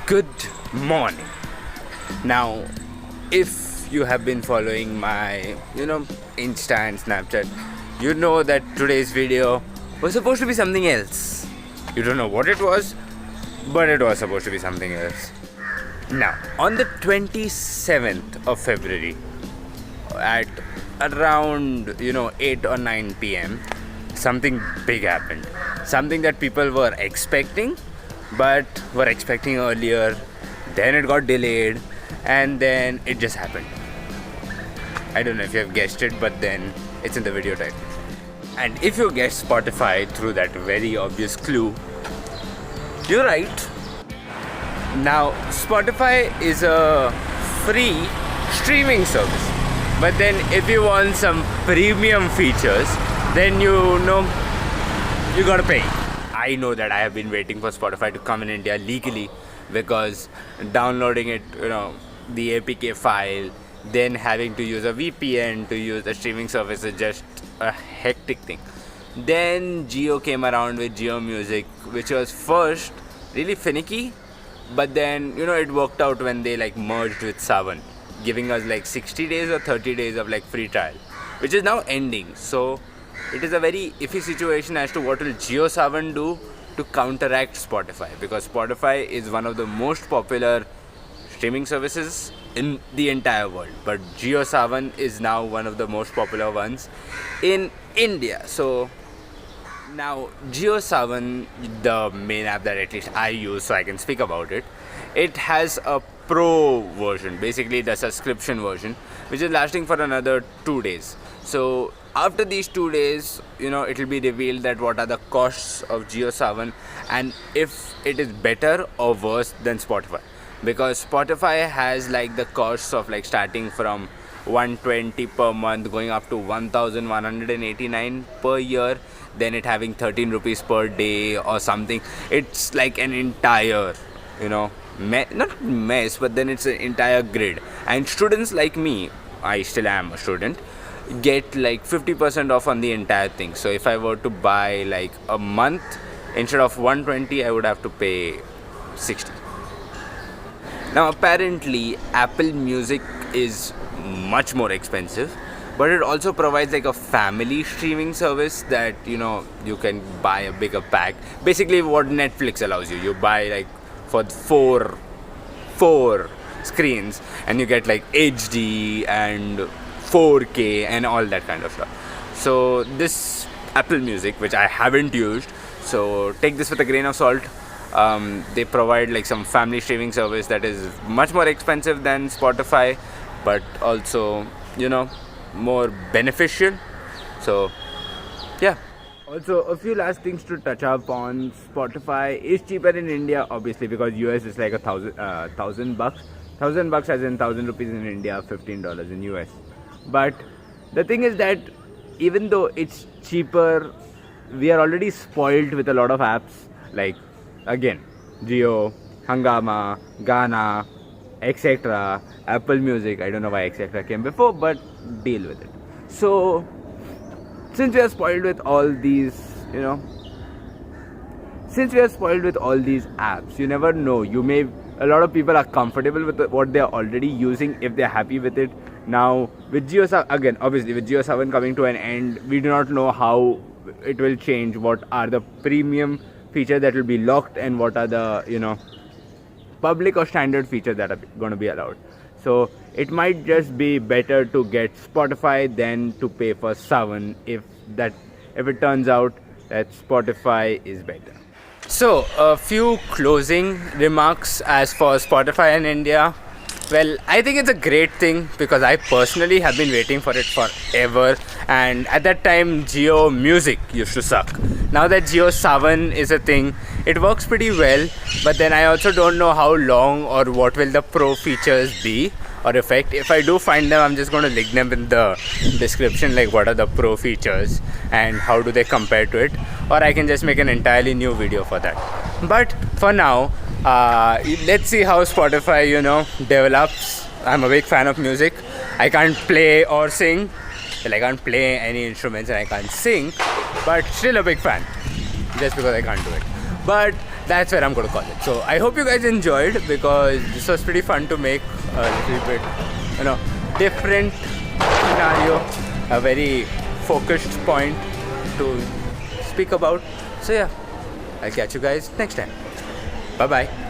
Good morning. Now, if you have been following my, Insta and Snapchat, you know that today's video was supposed to be something else. You don't know what it was, but it was supposed to be something else. Now, on the 27th of February, at around, 8 or 9 p.m., something big happened. Something that people were expecting, but were expecting earlier, then it got delayed, and then it just happened. I don't know if you have guessed it, but then it's in the video title. And if you guessed Spotify through that very obvious clue, you're right. Now, Spotify is a free streaming service, but then if you want some premium features, then you gotta pay. I know that I have been waiting for Spotify to come in India legally, because downloading it, the APK file, then having to use a VPN to use the streaming service is just a hectic thing. Then Jio came around with Jio Music, which was first really finicky, but then it worked out when they merged with Saavn, giving us 60 days or 30 days of free trial, which is now ending. So it is a very iffy situation as to what will Jio Saavn do to counteract Spotify, because Spotify is one of the most popular streaming services in the entire world, but Jio Saavn is now one of the most popular ones in India. So now Jio Saavn, the main app that at least I use, so I can speak about it, it has a pro version, basically the subscription version, which is lasting for another 2 days. So after these 2 days, it will be revealed that what are the costs of Jio Saavn and if it is better or worse than Spotify. Because Spotify has the costs of starting from 120 per month going up to 1189 per year, then it having 13 rupees per day or something. It's like an entire, not mess, but then it's an entire grid. And students like me, I still am a student, get 50% off on the entire thing. So if I were to buy a month, instead of 120, I would have to pay 60. Now apparently Apple Music is much more expensive, but it also provides a family streaming service that you can buy a bigger pack. Basically what Netflix allows you buy for four screens, and you get HD and 4K and all that kind of stuff. So this Apple Music, which I haven't used, so take this with a grain of salt. They provide some family streaming service that is much more expensive than Spotify, but also more beneficial. So yeah. Also, a few last things to touch up on. Spotify is cheaper in India, obviously, because US is $1,000. $1,000 as in 1,000 rupees in India, $15 in US. But the thing is that even though it's cheaper, we are already spoiled with a lot of apps again, Jio, Hangama, Ghana, etc. Apple Music. I don't know why etc. came before, but deal with it. So since we are spoiled with all these, apps, you never know. A lot of people are comfortable with what they are already using if they are happy with it. Now with Jio Saavn, again, obviously with Jio Saavn coming to an end, we do not know how it will change. What are the premium features that will be locked, and what are the public or standard features that are going to be allowed. So it might just be better to get Spotify than to pay for Saavn if it turns out that Spotify is better. So a few closing remarks as for Spotify in India. Well, I think it's a great thing because I personally have been waiting for it forever, and at that time Jio Music used to suck. Now that Jio Saavn is a thing, it works pretty well, but then I also don't know how long or what will the pro features be or effect. If I do find them, I'm just going to link them in the description, what are the pro features and how do they compare to it, or I can just make an entirely new video for that. But for now, Let's see how Spotify, develops. I'm a big fan of music. I can't play or sing. Well, I can't play any instruments and I can't sing, but still a big fan. Just because I can't do it. But that's where I'm going to call it. So I hope you guys enjoyed, because this was pretty fun to make a little bit, different scenario, a very focused point to speak about. So yeah, I'll catch you guys next time. Bye bye.